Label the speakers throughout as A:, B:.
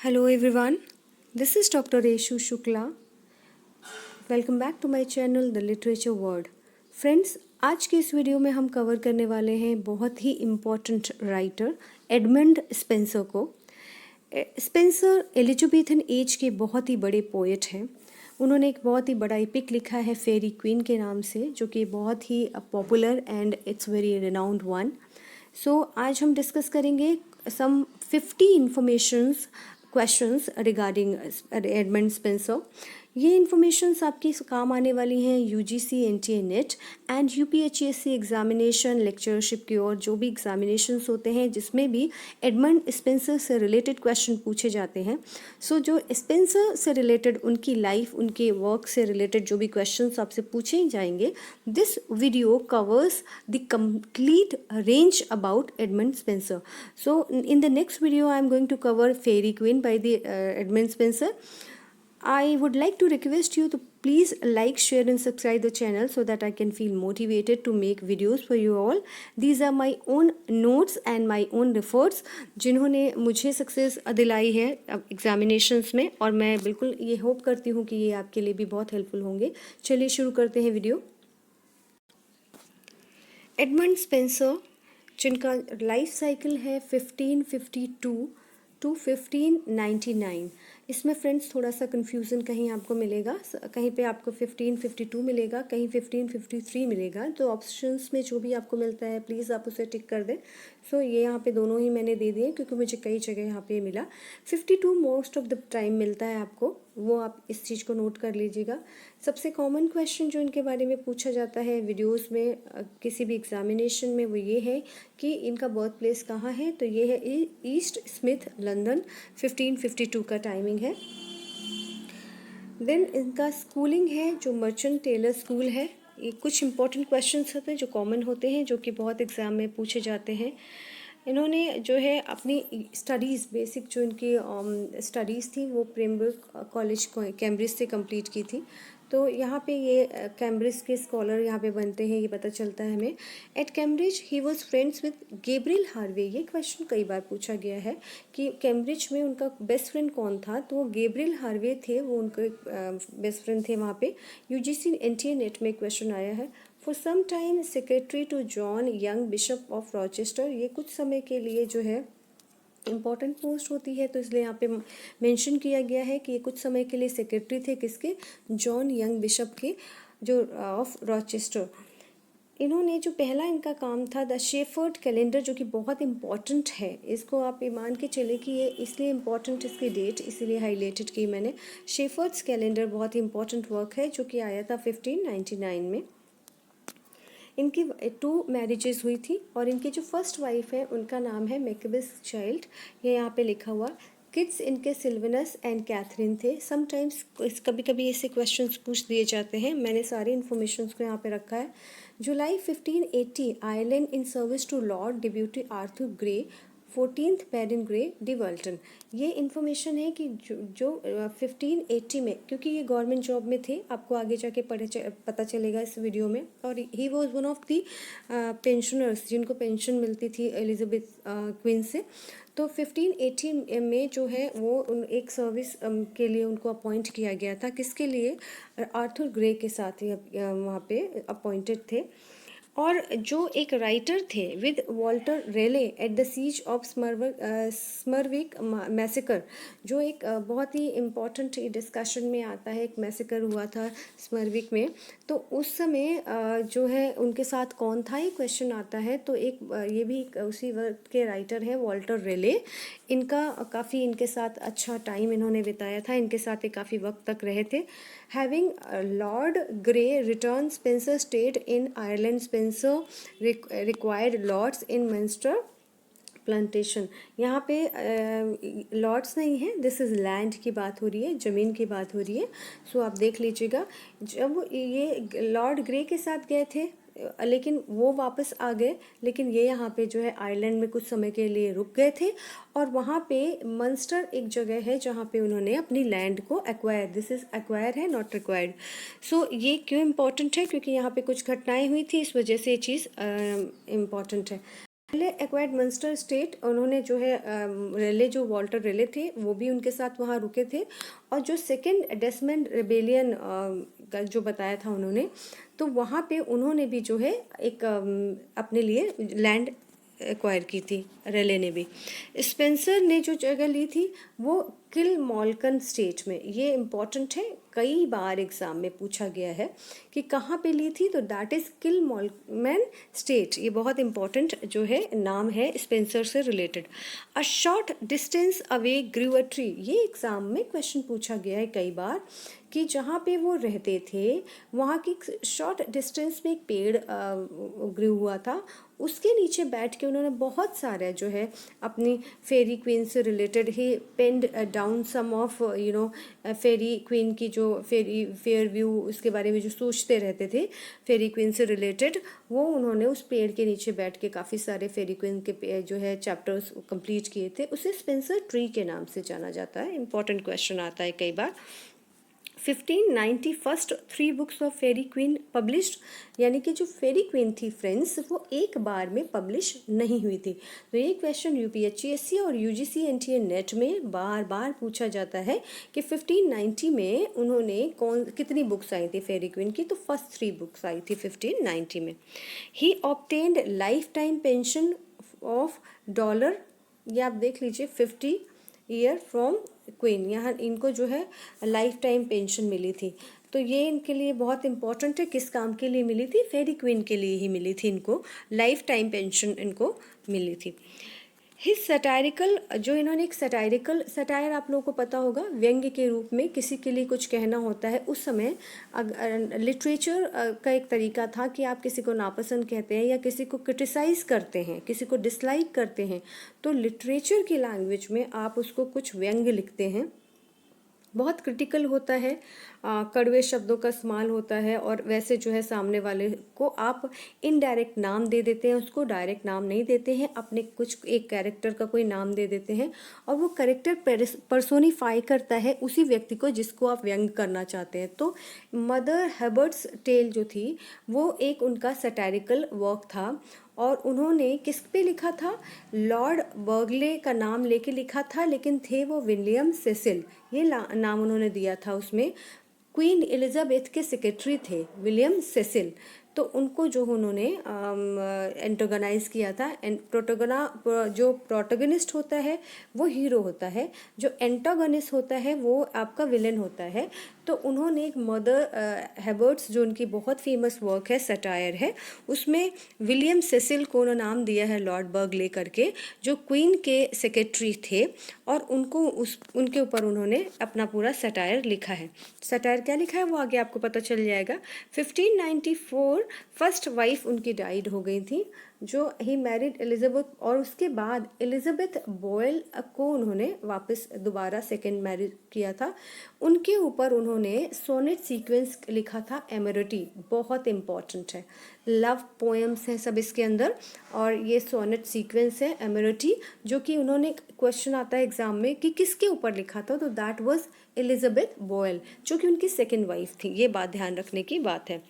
A: Hello everyone, this is Dr. Reshu Shukla. Welcome back to my channel the literature world. Friends, आज के इस video में हम cover करने वाले हैं बहुत ही इम्पॉर्टेंट राइटर एडमंड स्पेंसर को। स्पेंसर एलिजाबेथन एज के बहुत ही बड़े पोएट हैं। उन्होंने एक बहुत ही बड़ा एपिक लिखा है फेरी क्वीन के नाम से, जो कि बहुत ही popular and it's very renowned one. So आज हम डिस्कस करेंगे some 50 informations questions regarding Edmund Spenser. ये इन्फॉर्मेशंस आपकी काम आने वाली हैं UGC NTA NET and UPHSC examination lectureship की और जो भी एग्जामिनेशंस होते हैं जिसमें भी एडमंड स्पेंसर से रिलेटेड क्वेश्चन पूछे जाते हैं। सो जो स्पेंसर से रिलेटेड उनकी लाइफ, उनके वर्क से रिलेटेड जो भी क्वेश्चंस आपसे पूछे जाएंगे, this video covers the complete range about Edmund Spenser. So in the next video I am going to cover Fairy Queen by the Edmund Spenser. I would like to request you to please like, share and subscribe the channel so that I can feel motivated to make videos for you all. These are my own notes and my own efforts जिन्होंने मुझे success दिलाई है examinations में, और मैं बिल्कुल ये hope करती हूँ कि ये आपके लिए भी बहुत हेल्पफुल होंगे। चलिए शुरू करते हैं वीडियो। एडमंड स्पेंसर, जिनका लाइफ साइकिल है 1552 टू 1599। इसमें फ्रेंड्स थोड़ा सा कन्फ्यूज़न कहीं आपको मिलेगा, कहीं पे आपको 1552 मिलेगा, कहीं 1553 मिलेगा। तो ऑप्शंस में जो भी आपको मिलता है प्लीज़ आप उसे टिक कर दें। सो ये यहाँ पे दोनों ही मैंने दे दिए क्योंकि मुझे कई जगह यहाँ पे मिला। 52 मोस्ट ऑफ द टाइम मिलता है आपको, वो आप इस चीज़ को नोट कर लीजिएगा। सबसे कॉमन क्वेश्चन जो इनके बारे में पूछा जाता है वीडियोस में, किसी भी एग्जामिनेशन में, वो ये है कि इनका बर्थ प्लेस कहाँ है। तो ये है ईस्ट स्मिथ लंदन, 1552 का टाइमिंग है। देन इनका स्कूलिंग है जो मर्चेंट टेलर स्कूल है। ये कुछ इंपॉर्टेंट क्वेश्चंस होते हैं जो कॉमन होते हैं, जो कि बहुत एग्ज़ाम में पूछे जाते हैं। इन्होंने जो है अपनी स्टडीज़, बेसिक जो इनकी स्टडीज़ थी वो प्रेमबर्ग कॉलेज कैम्ब्रिज से कंप्लीट की थी। तो यहाँ पे ये कैम्ब्रिज के स्कॉलर यहाँ पे बनते हैं, ये पता चलता है हमें। At Cambridge he was friends with Gabriel Harvey. ये क्वेश्चन कई बार पूछा गया है कि कैम्ब्रिज में उनका बेस्ट फ्रेंड कौन था, तो वो गैब्रियल हार्वे थे, वो उनके बेस्ट फ्रेंड थे वहाँ पे। यूजीसी एनटीए नेट में क्वेश्चन आया है। For some time secretary to John Young bishop of Rochester. ये कुछ समय के लिए जो है इम्पॉर्टेंट पोस्ट होती है, तो इसलिए यहाँ पे मेंशन किया गया है कि ये कुछ समय के लिए सेक्रेटरी थे किसके, जॉन यंग बिशप के, जो ऑफ रॉचेस्टर। इन्होंने जो पहला इनका काम था द शेफर्ड कैलेंडर, जो कि बहुत इम्पॉर्टेंट है। इसको आप ये मान के चले कि ये इसलिए इम्पॉर्टेंट, इसकी डेट इसीलिए हाईलाइटेड की मैंने। शेफर्ड्स कैलेंडर बहुत ही इम्पॉर्टेंट वर्क है जो कि आया था 1599 में। इनकी 2 मैरिजेस हुई थी और इनकी जो फर्स्ट वाइफ है उनका नाम है मैकेबेथ चाइल्ड, ये यहाँ पे लिखा हुआ। किड्स इनके सिल्वेनस एंड कैथरीन थे। समटाइम्स कभी कभी ऐसे क्वेश्चंस पूछ दिए जाते हैं, मैंने सारी इन्फॉर्मेशन को यहाँ पे रखा है। July 1580 Ireland in service to lord deputy Arthur Grey, 14th baron Grey de Wilton. ये इन्फॉर्मेशन है कि जो 1580 में, क्योंकि ये गवर्नमेंट जॉब में थे, आपको आगे जाके पता चलेगा इस वीडियो में। और he was one of the pensioners जिनको पेंशन मिलती थी एलिजाबेथ क्वीन से। तो 1580 में जो है वो एक सर्विस के लिए उनको अपॉइंट किया गया था। किसके लिए? आर्थर ग्रे के साथ ही वहाँ पे अपॉइंटेड थे। और जो एक राइटर थे with Walter Raleigh at the siege of Smerwick massacre, जो एक बहुत ही इम्पॉर्टेंट डिस्कशन में आता है। एक मैसेकर हुआ था स्मरविक में, तो उस समय जो है उनके साथ कौन था, ये क्वेश्चन आता है। तो एक ये भी उसी वर्क के राइटर हैं वॉल्टर रेले। इनका काफ़ी इनके साथ अच्छा टाइम इन्होंने बिताया था, इनके साथ ये काफ़ी वक्त तक रहे थे। Having lord Grey return, Spenser stayed in Ireland. Spenser required lords in Munster plantation. यहाँ पे लॉर्ड्स नहीं है, दिस इज़ लैंड की बात हो रही है, ज़मीन की बात हो रही है। सो आप देख लीजिएगा, जब ये लॉर्ड ग्रे के साथ गए थे लेकिन वो वापस आ गए, लेकिन ये यहाँ पे जो है आयरलैंड में कुछ समय के लिए रुक गए थे। और वहाँ पे मंस्टर एक जगह है जहाँ पे उन्होंने अपनी लैंड को एक्वायर, दिस इज़ एक्वायर है, नॉट रिक्वायर्ड। सो ये क्यों इम्पोर्टेंट है? क्योंकि यहाँ पे कुछ घटनाएं हुई थी, इस वजह से ये चीज़ इम्पॉर्टेंट है। रेले एक्वायर्ड मंस्टर स्टेट, उन्होंने जो है रेले, जो वॉल्टर रेले थे वो भी उनके साथ वहाँ रुके थे। और जो सेकेंड डेसमंड रिबेलियन का जो बताया था उन्होंने, तो वहाँ पे उन्होंने भी जो है एक अपने लिए लैंड एक्वायर की थी, रेले ने भी। स्पेंसर ने जो जगह ली थी वो किलमॉल्कन स्टेट में, ये इम्पॉर्टेंट है, कई बार एग्जाम में पूछा गया है कि कहाँ पे ली थी, तो दैट इज़ किलमॉल्कन स्टेट। ये बहुत इंपॉर्टेंट जो है नाम है स्पेंसर से related. A short distance away grew a tree, ये एग्जाम में क्वेश्चन पूछा गया है कई बार कि जहाँ पे वो रहते थे वहाँ की शॉर्ट डिस्टेंस में एक पेड़ ग्रू हुआ था, उसके नीचे बैठ के उन्होंने बहुत सारा जो है अपनी फेरी क्वीन से रिलेटेड ही penned down some of fairy queen की जो फेयर व्यू, उसके बारे में जो सोचते रहते थे फेरी क्वीन से रिलेटेड, वो उन्होंने उस पेड़ के नीचे बैठ के काफ़ी सारे फेरी क्वीन के जो है चैप्टर्स कंप्लीट किए थे। उसे स्पेंसर ट्री के नाम से जाना जाता है। इंपॉर्टेंट क्वेश्चन आता है कई बार। 1590 first 3 books of fairy queen published, यानी कि जो फेरी क्वीन थी फ्रेंड्स वो एक बार में पब्लिश नहीं हुई थी। तो ये क्वेश्चन यूपीएससी और यूजीसी एनटीए नेट में बार बार पूछा जाता है कि 1590 में उन्होंने कितनी बुक्स आई थी फेरी क्वीन की, तो फर्स्ट 3 बुक्स आई थी 1590 में। He obtained life time pension of $, ये आप देख लीजिए, 50 ईयर फ्रॉम क्वीन, यहाँ इनको जो है लाइफ टाइम पेंशन मिली थी। तो ये इनके लिए बहुत इंपॉर्टेंट है, किस काम के लिए मिली थी, फेरी क्वीन के लिए ही मिली थी, इनको लाइफ टाइम पेंशन इनको मिली थी। हिज सटायरिकल, जो इन्होंने एक सटायर आप लोगों को पता होगा, व्यंग्य के रूप में किसी के लिए कुछ कहना होता है। उस समय लिटरेचर का एक तरीका था कि आप किसी को नापसंद कहते हैं या किसी को क्रिटिसाइज़ करते हैं, किसी को डिसलाइक करते हैं, तो लिटरेचर की लैंग्वेज में आप उसको कुछ व्यंग्य लिखते हैं। बहुत क्रिटिकल होता है, कड़वे शब्दों का इस्तेमाल होता है, और वैसे जो है सामने वाले को आप इनडायरेक्ट नाम दे देते हैं, उसको डायरेक्ट नाम नहीं देते हैं, अपने कुछ एक कैरेक्टर का कोई नाम दे देते हैं, और वो कैरेक्टर पर्सोनीफाई करता है उसी व्यक्ति को जिसको आप व्यंग करना चाहते हैं। तो मदर हेबर्ट्स टेल जो थी वो एक उनका सटायरिकल वर्क था, और उन्होंने किस पे लिखा था, लॉर्ड बर्गले का नाम लेके लिखा था, लेकिन थे वो विलियम सेसिल, ये नाम उन्होंने दिया था उसमें। क्वीन एलिजाबेथ के सेक्रेटरी थे विलियम सेसिल, तो उनको जो उन्होंने एंटोगनाइज किया था। जो प्रोटोगनिस्ट होता है वो हीरो होता है, जो एंटागनिस्ट होता है वो आपका विलन होता है। तो उन्होंने एक मदर हेबर्ट्स, जो उनकी बहुत फेमस वर्क है, सटायर है, उसमें विलियम सेसिल को उन्होंने नाम दिया है लॉर्ड बर्गले करके, जो क्वीन के सेक्रेटरी थे, और उनको उनके ऊपर उन्होंने अपना पूरा सटायर लिखा है। सटायर क्या लिखा है वो आगे आपको पता चल जाएगा। 1594 फर्स्ट वाइफ उनकी डाइड हो गई थी, जो ही मैरिड एलिजाबेथ, और उसके बाद एलिजाबेथ बॉयल को उन्होंने वापस दोबारा सेकंड मैरिज किया था। उनके ऊपर उन्होंने सोनेट सीक्वेंस लिखा था, एमरिटी, बहुत इम्पॉर्टेंट है, लव पोएम्स हैं सब इसके अंदर, और ये सोनेट सीक्वेंस है एमरिटी, जो कि उन्होंने, क्वेश्चन आता है एग्जाम में कि किसके ऊपर लिखा था, तो दैट वाज एलिजाबेथ बॉयल, जो कि उनकी सेकंड वाइफ थी। ये बात ध्यान रखने की बात है।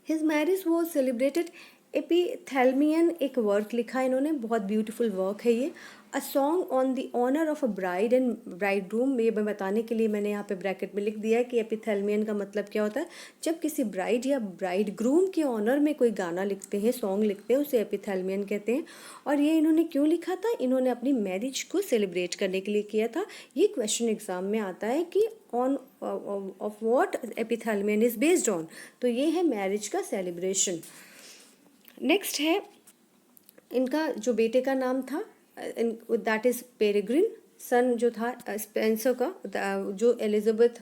A: His marriage was celebrated. Epithalamion एक वर्क लिखा इन्होंने, बहुत ब्यूटीफुल वर्क है ये। A song on the honour of a bride and bridegroom, ये बताने के लिए मैंने यहाँ पे ब्रैकेट में लिख दिया है कि एपिथेल्मियन का मतलब क्या होता है। जब किसी ब्राइड या ब्राइडग्रूम के ऑनर में कोई गाना लिखते हैं, सॉन्ग लिखते हैं, उसे एपिथेल्मियन कहते हैं। और ये इन्होंने क्यों लिखा था, इन्होंने अपनी मैरिज को सेलिब्रेट करने के लिए किया था। ये क्वेश्चन एग्जाम में आता है कि on of what Epithalamion is based on, तो ये है मैरिज का सेलिब्रेशन। नेक्स्ट है, इनका जो बेटे का नाम था दैट इज पेरेग्रिन, सन जो था स्पेंसर का, जो Elizabeth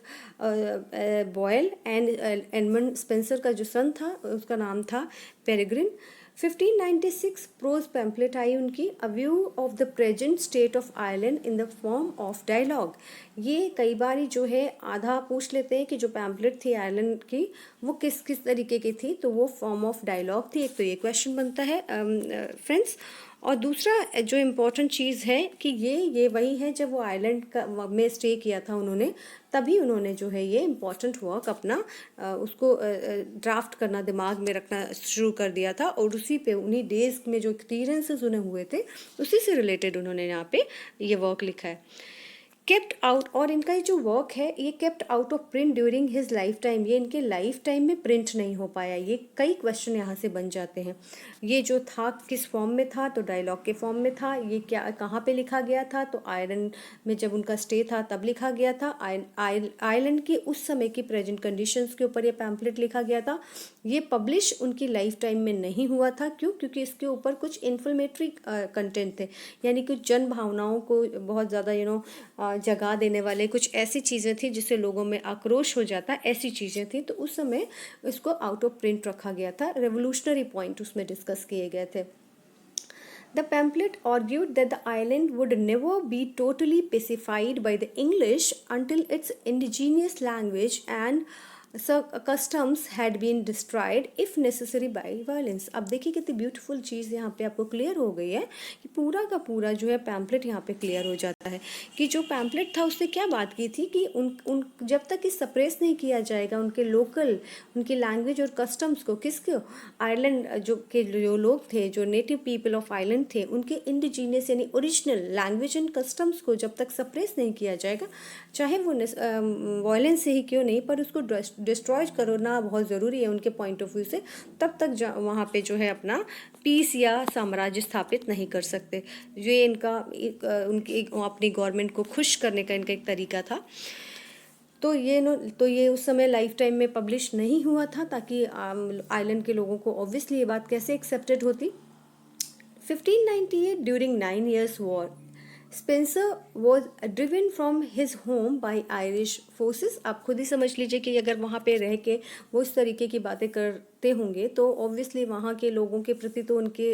A: Boyle and Edmund Spenser का जो सन था उसका नाम था पेरेग्रिन। 1596 प्रोज पैम्पलेट आई उनकी, a view of the present state of Ireland in the form of dialogue. ये कई बार जो है आधा पूछ लेते हैं कि जो पैम्पलेट थी आयरलैंड की वो किस तरीके की थी, तो वो फॉर्म ऑफ डायलॉग थी। एक तो ये क्वेश्चन बनता है फ्रेंड्स। और दूसरा जो इम्पोर्टेंट चीज़ है कि ये वही है जब वो आइलैंड का में स्टे किया था उन्होंने, तभी उन्होंने जो है ये इम्पोर्टेंट वर्क अपना उसको ड्राफ्ट करना, दिमाग में रखना शुरू कर दिया था, और उसी पे उन्हीं डेज में जो एक्सपीरियंसेस उन्हें हुए थे उसी से रिलेटेड उन्होंने यहाँ पे ये वर्क लिखा है। केप्ट आउट, और इनका ये जो वर्क है ये kept out of print during his life time, ये इनके लाइफ टाइम में प्रिंट नहीं हो पाया। ये कई क्वेश्चन यहाँ से बन जाते हैं। ये जो था किस फॉर्म में था, तो डायलॉग के फॉर्म में था। ये क्या कहाँ पे लिखा गया था, तो आयरलैंड में जब उनका स्टे था तब लिखा गया था। आयरलैंड की उस समय की प्रेजेंट कंडीशंस के ऊपर ये पैम्पलेट लिखा गया था। ये पब्लिश उनकी लाइफ टाइम में नहीं हुआ था। क्यों? क्योंकि इसके ऊपर कुछ इन्फॉर्मेटरी कंटेंट थे, यानी कुछ जन भावनाओं को बहुत ज़्यादा जगा देने वाले कुछ ऐसी चीज़ें थी जिससे लोगों में आक्रोश हो जाता, ऐसी चीज़ें थी। तो उस समय इसको आउट ऑफ प्रिंट रखा गया था। रेवोल्यूशनरी पॉइंट उसमें डिस्कस किए गए थे। The pamphlet argued that the island would never be totally pacified by the English until its indigenous language and customs had been destroyed if necessary by violence। अब देखिए कितनी ब्यूटीफुल चीज़ यहाँ पे आपको क्लियर हो गई है कि पूरा का पूरा जो है पैम्पलेट यहाँ पे क्लियर हो जाता है कि जो पैम्पलेट था उसने क्या बात की थी कि उन जब तक कि सप्रेस नहीं किया जाएगा उनके लोकल, उनकी लैंग्वेज और कस्टम्स को, किसको, आयरलैंड जो लोग थे, जो नेटिव पीपल ऑफ आइलैंड थे, उनके इंडिजीनियस यानी ओरिजिनल लैंग्वेज एंड कस्टम्स को जब तक सप्रेस नहीं किया जाएगा, चाहे वो वायलेंस से ही क्यों नहीं, पर उसको डिस्ट्रॉय करना बहुत ज़रूरी है उनके पॉइंट ऑफ व्यू से, तब तक वहाँ पे जो है अपना पीस या साम्राज्य स्थापित नहीं कर सकते। ये इनका उनकी अपनी गवर्नमेंट को खुश करने का इनका एक तरीका था। तो ये उस समय लाइफ टाइम में पब्लिश नहीं हुआ था, ताकि आइलैंड के लोगों को ऑब्वियसली ये बात कैसे एक्सेप्टेड होती। 1598 during 9 years war, Spencer was driven from his home by Irish forces। आप खुद ही समझ लीजिए कि अगर वहाँ पे रह के वो इस तरीके की बातें करते होंगे तो ऑब्वियसली वहाँ के लोगों के प्रति तो उनके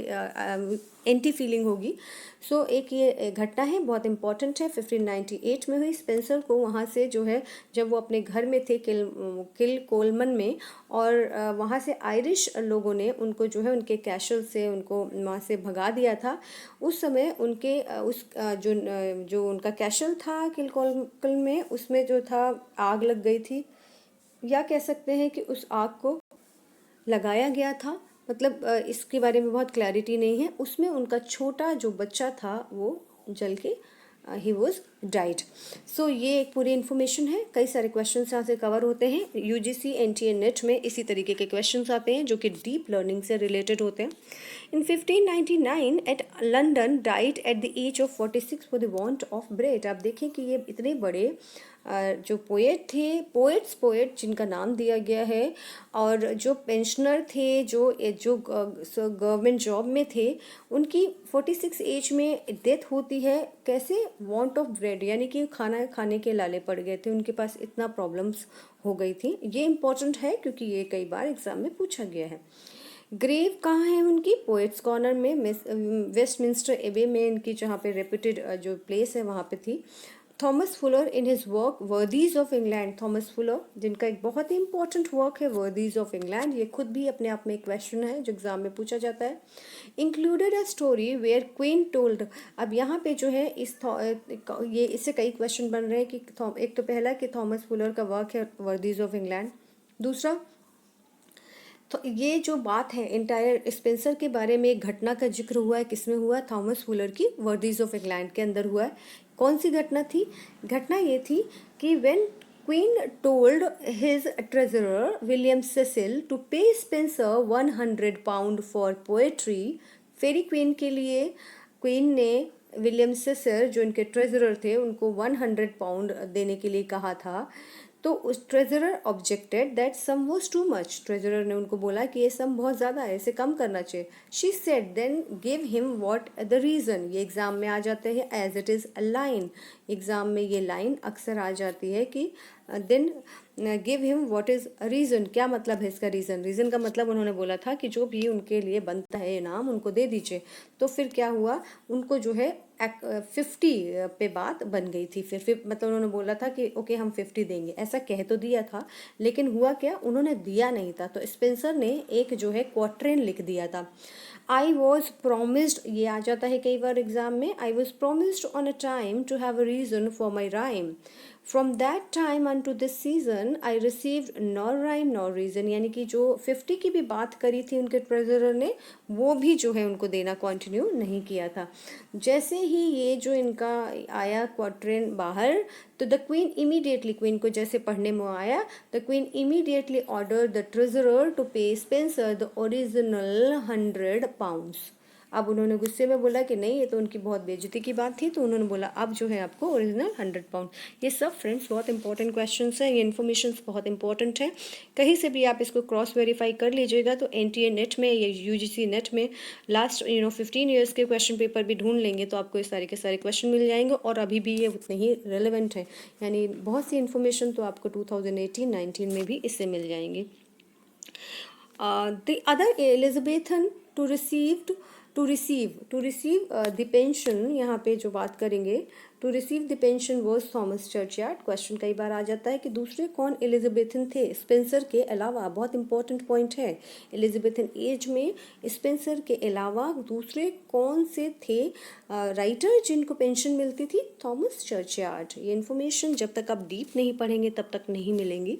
A: एंटी फीलिंग होगी। सो एक ये घटना है, बहुत इंपॉर्टेंट है, 1598 में हुई। स्पेंसर को वहाँ से जो है, जब वो अपने घर में थे किल कोलमन में, और वहाँ से आयरिश लोगों ने उनको जो है उनके कैशल से उनको वहाँ से भगा दिया था। उस समय उनके जो उनका कैशल था किल में, उसमें जो था आग लग गई थी, या कह सकते हैं कि उस आग को लगाया गया था, मतलब इसके बारे में बहुत क्लैरिटी नहीं है। उसमें उनका छोटा जो बच्चा था वो जल के ही वॉज डाइड। सो ये एक पूरी इन्फॉर्मेशन है। कई सारे क्वेश्चंस यहाँ से कवर होते हैं। यूजीसी एनटीए नेट में इसी तरीके के क्वेश्चंस आते हैं जो कि डीप लर्निंग से रिलेटेड होते हैं। In 1599 at London died at the age of 46 for the want of bread. आप देखें कि ये इतने बड़े जो पोएट थे, पोएट जिनका नाम दिया गया है, और जो पेंशनर थे, जो गवर्नमेंट जॉब में थे, उनकी 46 एज में डेथ होती है। कैसे? वांट ऑफ ब्रेड, यानी कि खाना खाने के लाले पड़ गए थे, उनके पास इतना प्रॉब्लम्स हो गई थी। ये इम्पोर्टेंट है क्योंकि ये कई बार एग्जाम में पूछा गया है। ग्रेव कहाँ है उनकी? पोएट्स कॉर्नर में, वेस्टमिंस्टर एबे में इनकी जहाँ पे रेप्यूटेड जो प्लेस है वहाँ पे थी। Thomas Fuller in his work Worthies of England, Thomas Fuller जिनका एक बहुत ही इंपॉर्टेंट वर्क है वर्दीज ऑफ इंग्लैंड, ये खुद भी अपने आप में एक क्वेश्चन है जो एग्जाम में पूछा जाता है। Included a story where queen told. अब यहाँ पे जो है ये इससे कई क्वेश्चन बन रहे हैं कि एक तो पहला कि थॉमस फुलर का वर्क है वर्दीज ऑफ इंग्लैंड, दूसरा तो ये जो बात है इंटायर स्पेंसर के बारे में एक घटना का जिक्र हुआ है, किसमें हुआ? थॉमस फुलर की वर्दीज ऑफ इंग्लैंड के अंदर हुआ है। कौन सी घटना थी? घटना ये थी कि when queen told his treasurer William Cecil to pay Spenser 100 pound for poetry. Faerie Queene के लिए क्वीन ने विलियम सेसिल जो इनके ट्रेजरर थे उनको 100 पाउंड देने के लिए कहा था। तो उस treasurer objected that sum was too much. Treasurer ने उनको बोला कि ये सम बहुत ज़्यादा है, इसे कम करना चाहिए। She said then give him what the reason. ये एग्ज़ाम में आ जाते हैं as it is a line. Exam में ये लाइन अक्सर आ जाती है कि then give him what is reason. क्या मतलब है इसका? रीज़न का मतलब उन्होंने बोला था कि जो भी उनके लिए बनता है इनाम उनको दे दीजिए। तो फिर क्या हुआ, उनको जो है 50 पे बात बन गई थी। फिर मतलब उन्होंने बोला था कि ओके हम 50 देंगे, ऐसा कह तो दिया था, लेकिन हुआ क्या, उन्होंने दिया नहीं था। तो स्पेंसर ने एक जो है क्वार्ट्रेन लिख दिया था। आई वॉज प्रोमिस्ड, ये आ जाता है कई बार एग्जाम में, I was promised on a time to have a reason for my rhyme, from that time unto this season I received nor rhyme nor reason, यानी कि जो 50 की भी बात करी थी उनके ट्रेजरर ने, वो भी जो है उनको देना कंटिन्यू नहीं किया था। जैसे ही ये जो इनका आया क्वार्ट्रेन बाहर, तो द क्वीन इमीडिएटली, क्वीन को जैसे पढ़ने में आया, the queen immediately order the treasurer to pay Spenser the original £100। अब उन्होंने गुस्से में बोला कि नहीं, ये तो उनकी बहुत बेइज्जती की बात थी, तो उन्होंने बोला अब जो है आपको ओरिजिनल £100। ये सब फ्रेंड्स बहुत इंपॉर्टेंट क्वेश्चंस हैं, ये इन्फॉर्मेशन बहुत इंपॉर्टेंट है, कहीं से भी आप इसको क्रॉस वेरीफाई कर लीजिएगा। तो NTA नेट में या UGC नेट में लास्ट 15 ईयर्स के क्वेश्चन पेपर भी ढूंढ लेंगे तो आपको ये सारे के सारे क्वेश्चन मिल जाएंगे, और अभी भी ये उतने ही रेलिवेंट है, यानी बहुत सी इन्फॉर्मेशन तो आपको 2018-19 में भी इससे मिल जाएंगी। The other Elizabethan to receive the pension, यहाँ पे जो बात करेंगे, to receive the pension was Thomas churchyard. Question कई बार आ जाता है कि दूसरे कौन एलिजाबेथन थे स्पेंसर के अलावा, बहुत इंपॉर्टेंट पॉइंट है। एलिजाबेथन एज में स्पेंसर के अलावा दूसरे कौन से थे राइटर जिनको पेंशन मिलती थी? Thomas churchyard. ये इन्फॉर्मेशन जब तक आप डीप नहीं पढ़ेंगे तब तक नहीं मिलेंगी।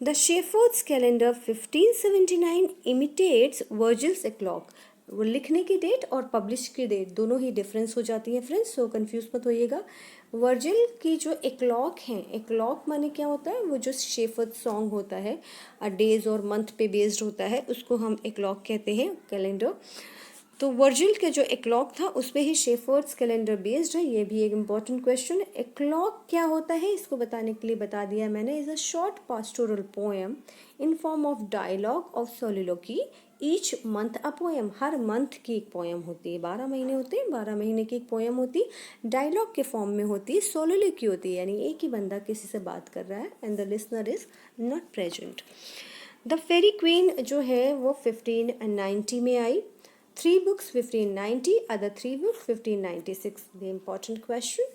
A: The Shepherd's Calendar 1579 imitates Virgil's clock। वो लिखने की डेट और पब्लिश की डेट दोनों ही डिफरेंस हो जाती है फ्रेंड्स, सो कंफ्यूज मत होइएगा। वर्जिल की जो एक्लॉक है, एक्लॉक माने क्या होता है? वो जो शेफर्ड सॉन्ग होता है, डेज और मंथ पे बेस्ड होता है, उसको हम एक्लॉक कहते हैं, कैलेंडर। तो वर्जिल के जो एक्लॉक था उस पे ही शेफर्ड्स कैलेंडर बेस्ड है। ये भी एक इम्पॉर्टेंट क्वेश्चन। एक्लॉक क्या होता है इसको बताने के लिए बता दिया मैंने। Is a short pastoral poem in form of dialogue of soliloquy, each month a poem. हर मंथ की एक पोएम होती है, 12 महीने होते हैं, 12 महीने की एक पोएम होती, डायलॉग के फॉर्म में होती है, सोलिलोकी होती है, यानी एक ही बंदा किसी से बात कर रहा है and the listener is not present. The Pheri queen जो है वो 1590 में आई। 3 books 1590, other 3 books 1596। The important question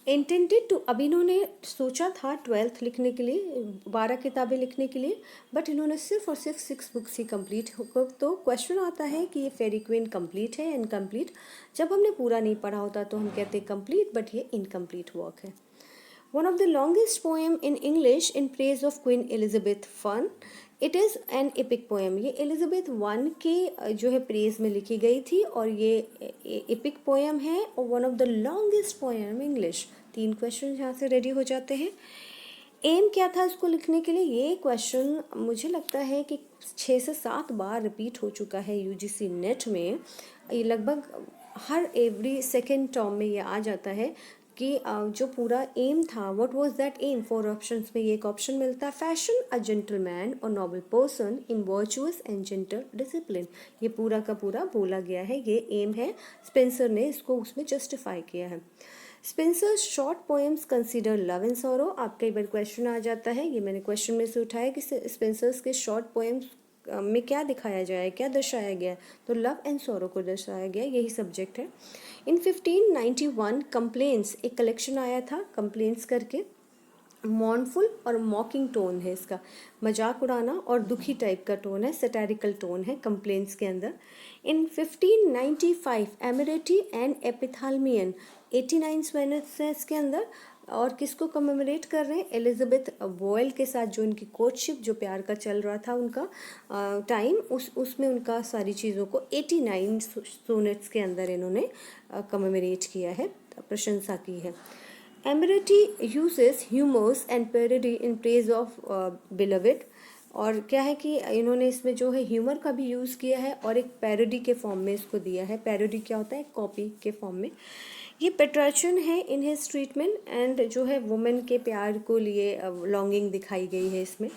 A: intended to, अब इन्होंने सोचा था 12th लिखने के लिए, 12 किताबें लिखने के लिए, बट इन्होंने सिर्फ और सिर्फ 6 बुक्स ही कंप्लीट हो। तो क्वेश्चन आता है कि ये फेरी क्वीन कंप्लीट है इनकम्प्लीट? जब हमने पूरा नहीं पढ़ा होता तो हम कहते हैं कंप्लीट, बट ये इनकम्प्लीट वर्क है। One of the longest poem in English in praise of Queen Elizabeth I. It is an epic poem। ये एलिजाबेथ 1 के जो है प्रेज में लिखी गई थी, और ये एपिक पोएम है, और one of the longest poem English. 3 question यहाँ से रेडी हो जाते हैं। एम क्या था इसको लिखने के लिए? ये क्वेश्चन मुझे लगता है कि 6 से 7 बार रिपीट हो चुका है UGC नेट में। ये लगभग हर एवरी सेकेंड टर्म में ये आ जाता है कि जो पूरा एम था, what was that aim? 4 options में ये एक ऑप्शन मिलता है, फैशन अ जेंटलमैन और noble person in virtuous and gentle discipline. ये पूरा का पूरा बोला गया है, ये एम है, स्पेंसर ने इसको उसमें जस्टिफाई किया है। Spencer short poems consider love and sorrow. आप कई बार क्वेश्चन आ जाता है, ये मैंने क्वेश्चन में से उठाया कि स्पेंसर्स के शॉर्ट पोएम्स में क्या दिखाया जाए, क्या दर्शाया गया? तो लव एंड सॉरो को दर्शाया गया, यही सब्जेक्ट है। इन 1591 कंप्लेंट्स, एक कलेक्शन आया था कंप्लेंट्स करके, मॉर्नफुल और मॉकिंग टोन है इसका, मजाक उड़ाना और दुखी टाइप का टोन है, सैटारिकल टोन है कंप्लेंट्स के अंदर। इन 1595 एमिरेटी एंड एपिथालमियन 89 स्वेनेट्स हैं इसके अंदर, और किसको कमेमोरेट कर रहे हैं? एलिजाबेथ बॉयल के साथ जो इनकी कोर्टशिप, जो प्यार का चल रहा था उनका टाइम, उसमें उनका सारी चीज़ों को 89 सोनेट्स के अंदर इन्होंने कमेमोरेट किया है, प्रशंसा की है। Amoretti uses humours and parody in praise of beloved, और क्या है कि इन्होंने इसमें जो है ह्यूमर का भी यूज़ किया है और एक पैरोडी के फॉर्म में इसको दिया है। पैरोडी क्या होता है? कॉपी के फॉर्म में। ये पेट्राचन है इन हिज ट्रीटमेंट, एंड जो है वुमेन के प्यार को लिए लॉन्गिंग दिखाई गई है इसमें।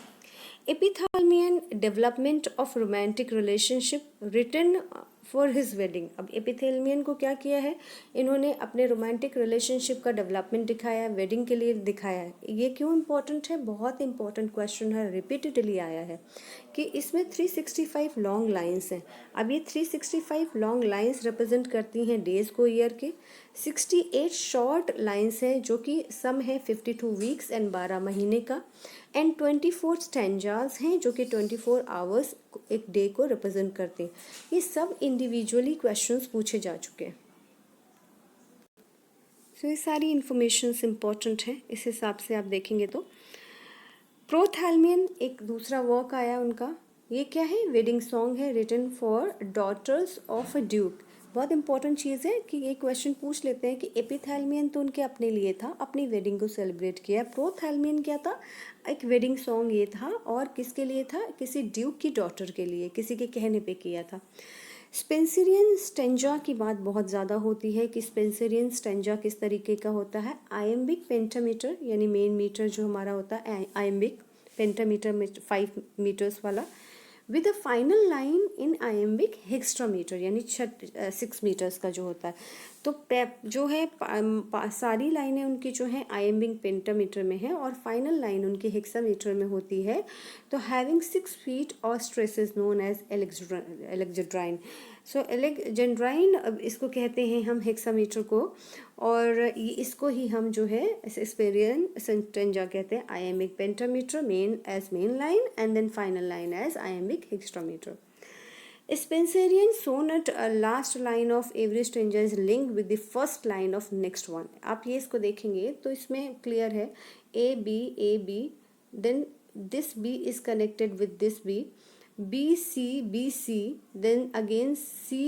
A: Epithalamion development of romantic relationship written for his wedding. अब एपिथेलमियन को क्या किया है इन्होंने? अपने रोमांटिक रिलेशनशिप का डेवलपमेंट दिखाया है, वेडिंग के लिए दिखाया है। ये क्यों इम्पोर्टेंट है? बहुत इंपॉर्टेंट क्वेश्चन है, रिपीटेडली आया है कि इसमें 365 लॉन्ग लाइन्स हैं। अब ये 365 लॉन्ग लाइन्स रिप्रेजेंट करती हैं डेज को ईयर के। 68 शॉर्ट लाइन्स हैं जो कि सम है 52 वीक्स एंड 12 महीने का। एंड 24 स्टेंजाज हैं जो कि 24 आवर्स एक डे को रिप्रेजेंट करते हैं। ये सब इंडिविजुअली क्वेश्चंस पूछे जा चुके हैं। सो ये सारी इंफॉर्मेशंस इम्पॉर्टेंट हैं, इस हिसाब से आप देखेंगे तो। प्रोथैल्मियन एक दूसरा वर्क आया उनका, ये क्या है, वेडिंग सॉन्ग है written for daughters of a duke. बहुत इंपॉर्टेंट चीज़ है कि ये क्वेश्चन पूछ लेते हैं कि एपिथैल्मियन तो उनके अपने लिए था, अपनी वेडिंग को सेलिब्रेट किया। प्रोथैल्मियन क्या था, एक वेडिंग सॉन्ग ये था, और किसके लिए था, किसी ड्यूक की डॉटर के लिए, किसी के कहने पे किया था। स्पेंसरियन स्टेंजा की बात बहुत ज़्यादा होती है कि स्पेंसरियन स्टेंजा किस तरीके का होता है। आयम्बिक पेंटामीटर यानी मेन मीटर जो हमारा होता है, आयम्बिक पेंटामीटर में 5 मीटर्स वाला, with a final line in iambic hexameter यानी 6 मीटर्स का जो होता है। तो जो है सारी लाइनें उनकी जो है आयम्बिक पेंटामीटर में है और फाइनल लाइन उनकी हेक्सामीटर में होती है। तो हैविंग 6 फीट और stress is known as alexandrine. So alexandrine, अब इसको कहते हैं हम हेक्सामीटर को, और ये इसको ही हम जो है स्पेरियन स्टेंजा कहते हैं। Iambic pentameter main line and then final line as iambic hexameter. Spencerian sonnet, last line of every stanza is linked with the first line of next one. आप ये इसको देखेंगे तो इसमें क्लियर है, A B, then this B is connected with this B, B C, then again C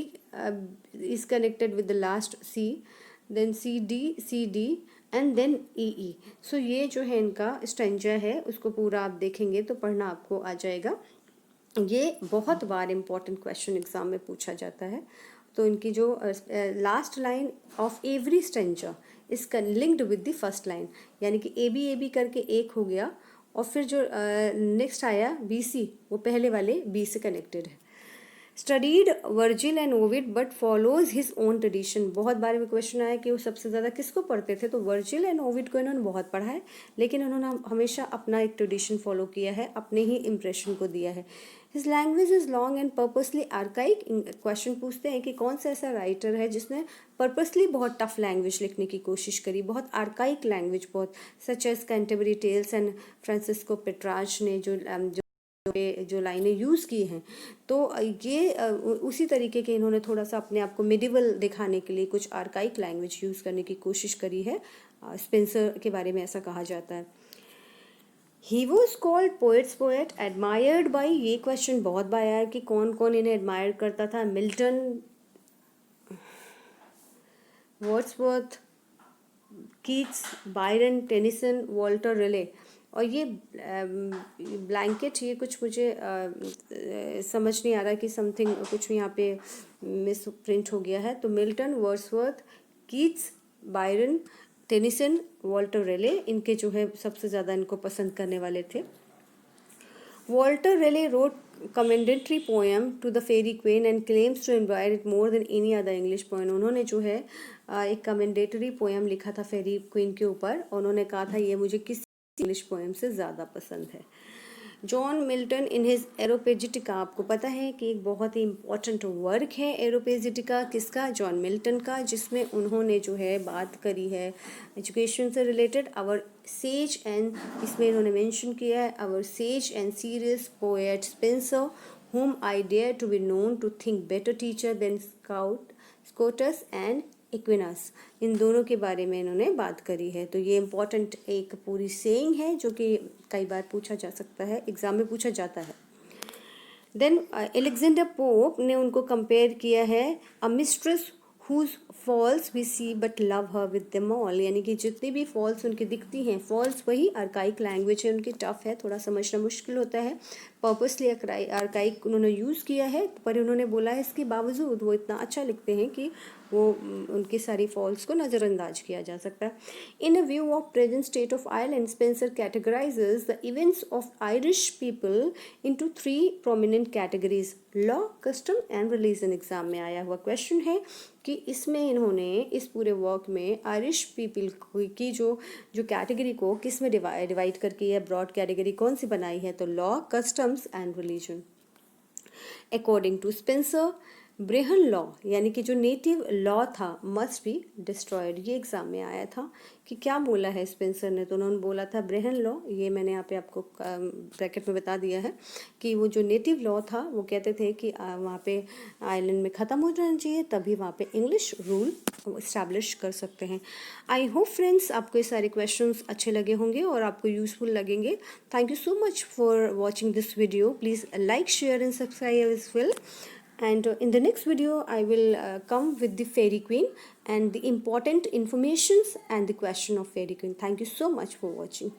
A: is connected with the last C, then C D and then E. So ये जो है इनका स्टेंजा है, उसको पूरा आप देखेंगे तो पढ़ना आपको आ जाएगा। ये बहुत बार इम्पॉर्टेंट क्वेश्चन एग्जाम में पूछा जाता है। तो इनकी जो last line of every stanza is linked with the first line, यानी कि ए बी करके एक हो गया, और फिर जो नेक्स्ट आया BC, वो पहले वाले B से कनेक्टेड है। Studied Virgil and Ovid but follows his own tradition. बहुत बार में क्वेश्चन आया कि वो सबसे ज़्यादा किसको पढ़ते थे, तो वर्जिल एंड ओविड को इन्होंने बहुत पढ़ा है, लेकिन उन्होंने हमेशा अपना एक ट्रेडिशन फॉलो किया है, अपने ही इम्प्रेशन को दिया है। His language is long and purposely archaic. Question पूछते हैं कि कौन सा ऐसा राइटर है जिसने पर्पसली बहुत टफ लैंग्वेज लिखने की कोशिश करी, बहुत आर्काइक लैंग्वेज, बहुत such as Canterbury Tales and Francisco Petrarch ने जो लाइनें यूज़ की हैं। तो ये उसी तरीके के इन्होंने थोड़ा सा अपने आप को मिडिवल दिखाने के लिए कुछ आर्काइक लैंग्वेज यूज़ करने की कोशिश करी है। स्पेंसर के बारे में ऐसा कहा जाता है। He was called poets poet, admired by. ये क्वेश्चन बहुत बार आया कि कौन कौन इन्हें एडमायर करता था। Milton, Wordsworth, Keats, Byron, Tennyson, Walter relay. और ये ब्लैंकेट, ये कुछ मुझे समझ नहीं आ रहा कि समथिंग कुछ यहाँ पे मिस प्रिंट हो गया है। तो Milton, Wordsworth, Keats, Byron, Tennyson, Walter Raleigh, इनके जो है सबसे ज़्यादा इनको पसंद करने वाले थे। Walter Raleigh wrote commendatory poem to the Pheri Queene and claims to embroider it more than any other English poem. उन्होंने जो है एक कमेंडेटरी पोएम लिखा था फेरी क्वीन के ऊपर, उन्होंने कहा था ये मुझे किसी इंग्लिश पोएम से ज़्यादा पसंद है। जॉन मिल्टन इन हिज एरोपेजिटिका, आपको पता है कि एक बहुत ही इम्पॉर्टेंट वर्क है एरोपेजिटिका, किसका, जॉन मिल्टन का, जिसमें उन्होंने जो है बात करी है एजुकेशन से रिलेटेड। आवर सेज एंड, इसमें इन्होंने मेंशन किया है, our sage and serious poet Spenser whom I dare to be known to think better teacher than Scotus and Aquinas। इन दोनों के बारे में इन्होंने बात करी है। तो ये इम्पॉर्टेंट एक पूरी सेइंग है जो कि कई बार पूछा जा सकता है, एग्जाम में पूछा जाता है। देन एलेक्जेंडर पोप ने उनको कंपेयर किया है a mistress whose falls we see but love her with them all, यानी कि जितनी भी फॉल्स उनकी दिखती हैं, फॉल्स वही आर्काइक लैंग्वेज है उनकी, टफ है, थोड़ा समझना मुश्किल होता है, पर्पसली आर्काइक उन्होंने यूज़ किया है, पर उन्होंने बोला है इसके बावजूद वो इतना अच्छा लिखते हैं कि वो उनकी सारी फॉल्स को नज़रअंदाज किया जा सकता है। In a view of present state of Ireland, Spenser categorises the events of Irish people into 3 prominent categories, law, custom and religion. Exam में आया हुआ क्वेश्चन है कि इसमें इन्होंने इस पूरे वर्क में आयरिश पीपल की जो कैटेगरी को किस में डिवाइड करके है, ब्रॉड कैटेगरी कौन सी बनाई है, तो law, customs and religion. According to Spencer, Brehon law यानी कि जो नेटिव लॉ था मस्ट बी डिस्ट्रॉयड, ये एग्जाम में आया था कि क्या बोला है स्पेंसर ने। तो उन्होंने बोला था ब्रेहन लॉ, ये मैंने यहाँ पे आपको ब्रैकेट में बता दिया है कि वो जो नेटिव लॉ था वो कहते थे कि वहाँ पे आइलैंड में ख़त्म हो जाना चाहिए, तभी वहाँ पे इंग्लिश रूल इस्टेब्लिश कर सकते हैं। आई होप फ्रेंड्स आपको ये सारे क्वेश्चंस अच्छे लगे होंगे और आपको यूज़फुल लगेंगे। Thank you so much for watching this video. Please like, share and subscribe as well. And in the next video I will come with the fairy queen and the important informations and the question of fairy queen. Thank you so much for watching.